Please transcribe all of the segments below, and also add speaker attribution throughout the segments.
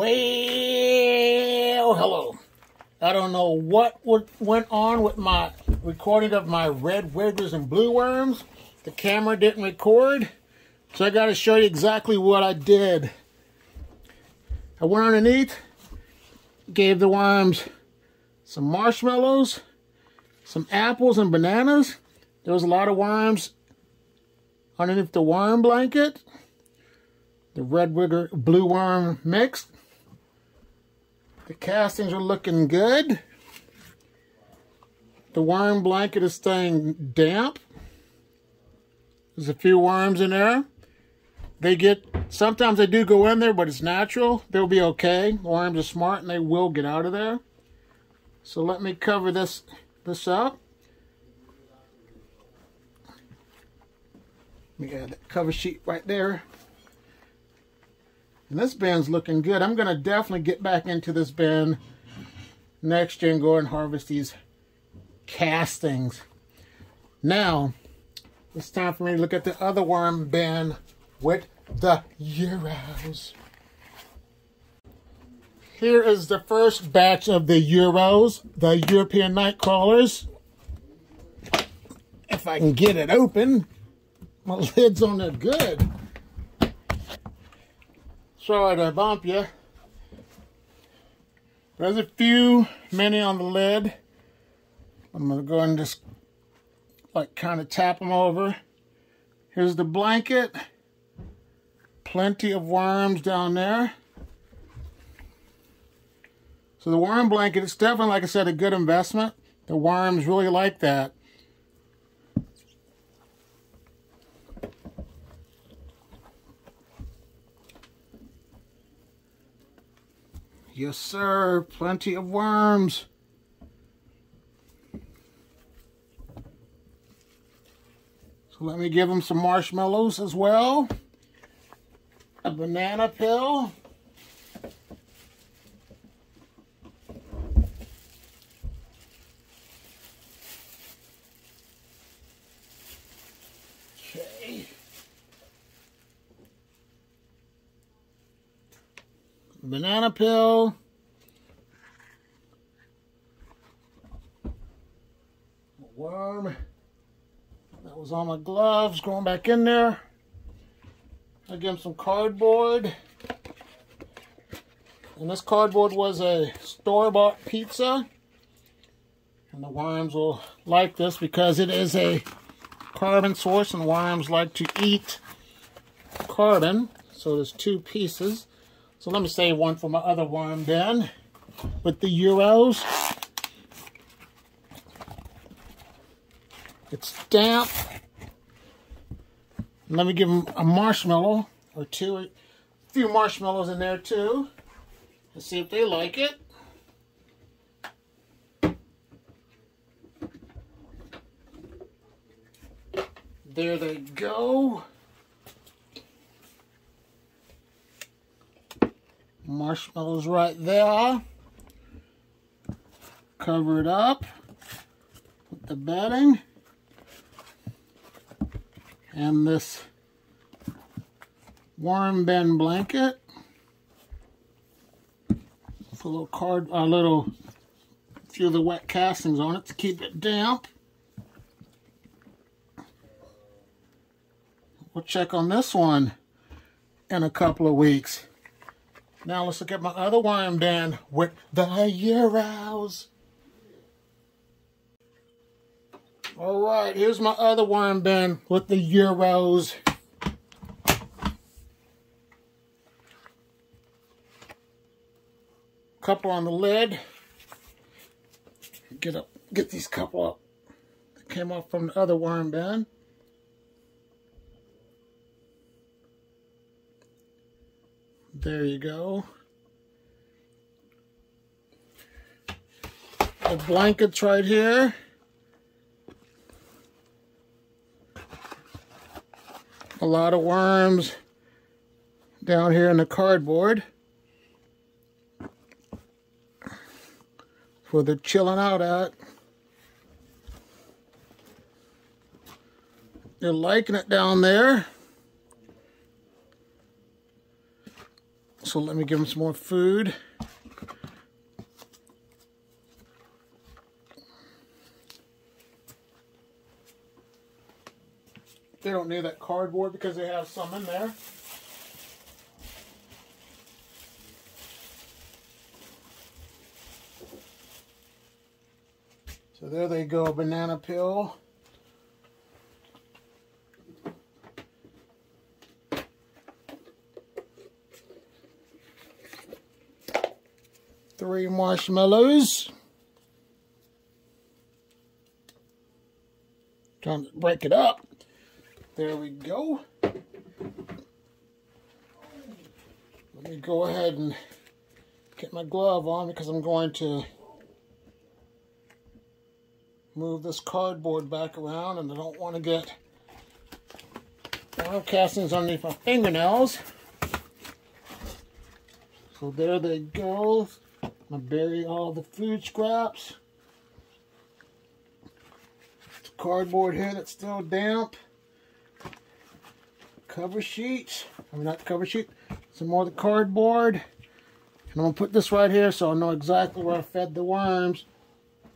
Speaker 1: Well, hello. I don't know what went on with my recording of my red wigglers and blue worms. The camera didn't record, so I got to show you exactly what I did. I went underneath, gave the worms some marshmallows, some apples and bananas. There was a lot of worms underneath the worm blanket. The red wigger blue worm mixed. The castings are looking good. The worm blanket is staying damp. There's a few worms in there. Sometimes they do go in there, but it's natural. They'll be okay. Worms are smart and they will get out of there. So let me cover this up. We got the cover sheet right there. And this bin's looking good. I'm going to definitely get back into this bin next year and go and harvest these castings. Now, it's time for me to look at the other worm bin with the Euros. Here is the first batch of the Euros, the European night crawlers. If I can get it open, my lid's on it good. Sorry to bump you. There's many on the lid. I'm going to go and just kind of tap them over. Here's the blanket. Plenty of worms down there. So the worm blanket, it's definitely, like I said, a good investment. The worms really like that. Yes, sir. Plenty of worms. So let me give them some marshmallows as well. A banana peel. Okay. Banana peel. Worm. That was on my gloves. Going back in there. I give him some cardboard. And this cardboard was a store-bought pizza. And the worms will like this because it is a carbon source and worms like to eat carbon. So there's 2 pieces. So let me save one for my other worm bin with the Euros. It's damp. Let me give them a marshmallow or 2, a few marshmallows in there too, and see if they like it. There they go. Marshmallows right there. Cover it up with the bedding. And this worm bin blanket. With a few of the wet castings on it to keep it damp. We'll check on this one in a couple of weeks. Now let's look at my other worm bin with the Euros. Alright, here's my other worm bin with the Euros. Couple on the lid. Get these couple up. That came off from the other worm bin. There you go. The blankets right here. A lot of worms down here in the cardboard. Where they're chilling out at. They're liking it down there. so let me give them some more food. They don't need that cardboard because they have some in there. So there they go, banana peel. Three marshmallows. Trying to break it up. There we go. Let me go ahead and get my glove on because I'm going to move this cardboard back around and I don't want to get worm castings underneath my fingernails. So there they go. I'm going to bury all the food scraps. There's cardboard here that's still damp. Cover sheets, I mean not cover sheet, some more of the cardboard. And I'm going to put this right here so I know exactly where I fed the worms.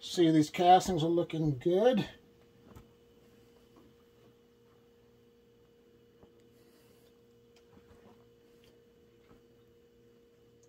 Speaker 1: See, these castings are looking good.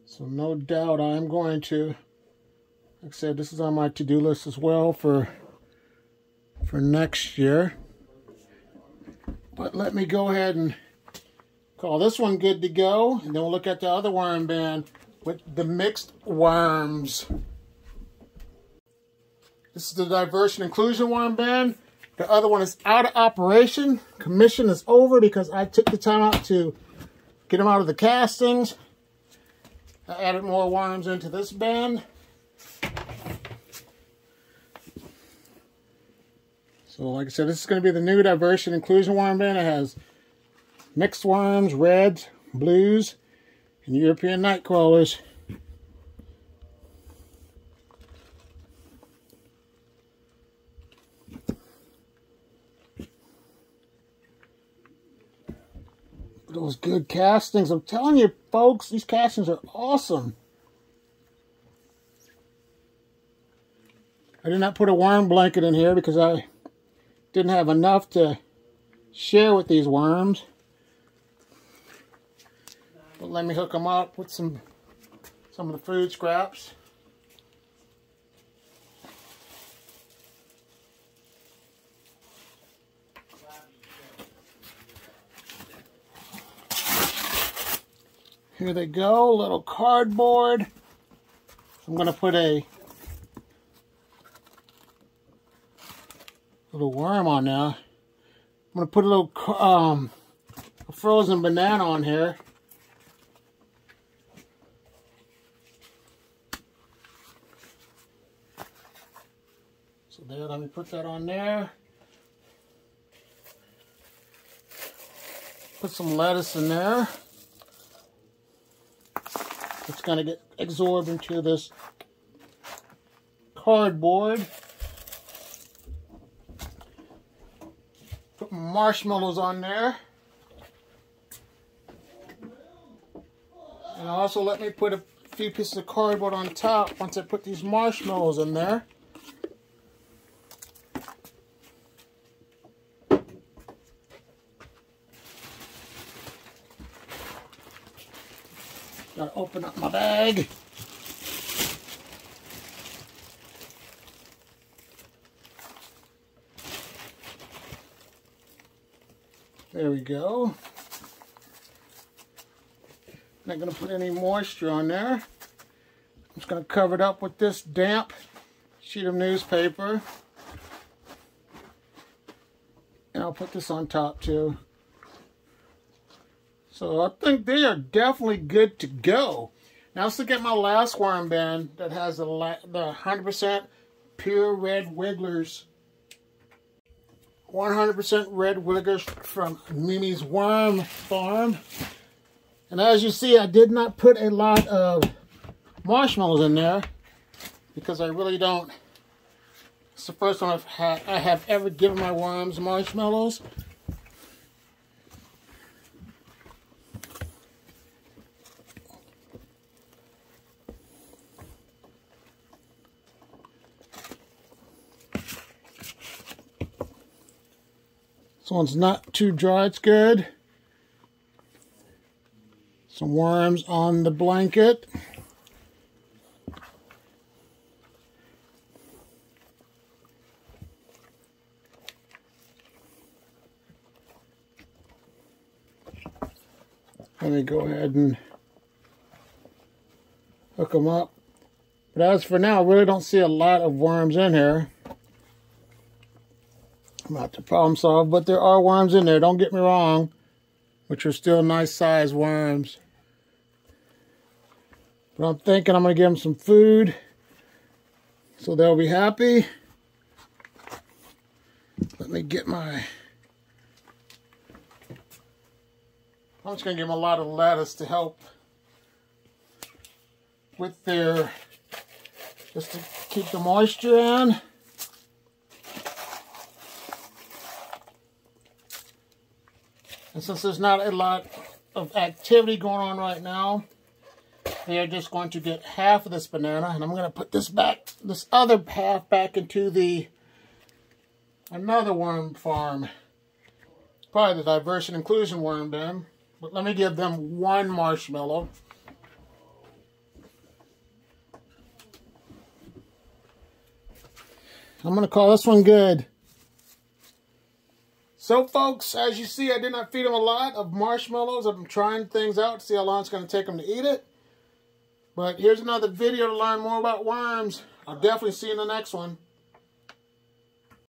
Speaker 1: So no doubt I'm going to, like I said, this is on my to-do list as well for next year. But let me go ahead and call this one good to go. And then we'll look at the other worm bin with the mixed worms. This is the diversion inclusion worm bin. The other one is out of operation. Commission is over because I took the time out to get them out of the castings. I added more worms into this bin. So like I said, this is going to be the new diversion inclusion worm bin. It has mixed worms, reds, blues, and European night crawlers. Those good castings. I'm telling you folks, these castings are awesome. I did not put a worm blanket in here because I didn't have enough to share with these worms. But let me hook them up with some of the food scraps. Here they go, little cardboard. I'm going to put a little worm on now. I'm going to put a little a frozen banana on here. So there, let me put that on there. Put some lettuce in there. It's going to get absorbed into this cardboard. Put marshmallows on there. And also let me put a few pieces of cardboard on top once I put these marshmallows in there. Gotta open up my bag. There we go. Not going to put any moisture on there. I'm just going to cover it up with this damp sheet of newspaper. And I'll put this on top too. So I think they are definitely good to go. Now let's look at my last worm bin that has the 100% pure red wigglers. 100% red wigglers from Mimi's Worm Farm. And as you see, I did not put a lot of marshmallows in there because I really don't. It's the first time I have ever given my worms marshmallows. This one's not too dry, it's good. Some worms on the blanket. Let me go ahead and hook them up. But as for now, I really don't see a lot of worms in here. I'm not to problem solve, but there are worms in there, don't get me wrong, which are still nice sized worms. But I'm thinking I'm going to give them some food so they'll be happy. Let me get my... I'm just going to give them a lot of lettuce to help with their, just to keep the moisture in. And since there's not a lot of activity going on right now, they are just going to get half of this banana, and I'm going to put this other half back into another worm farm. Probably the diversion inclusion worm bin. But let me give them one marshmallow. I'm going to call this one good. So folks, as you see, I did not feed them a lot of marshmallows. I'm trying things out to see how long it's going to take them to eat it. But here's another video to learn more about worms. I'll definitely see you in the next one.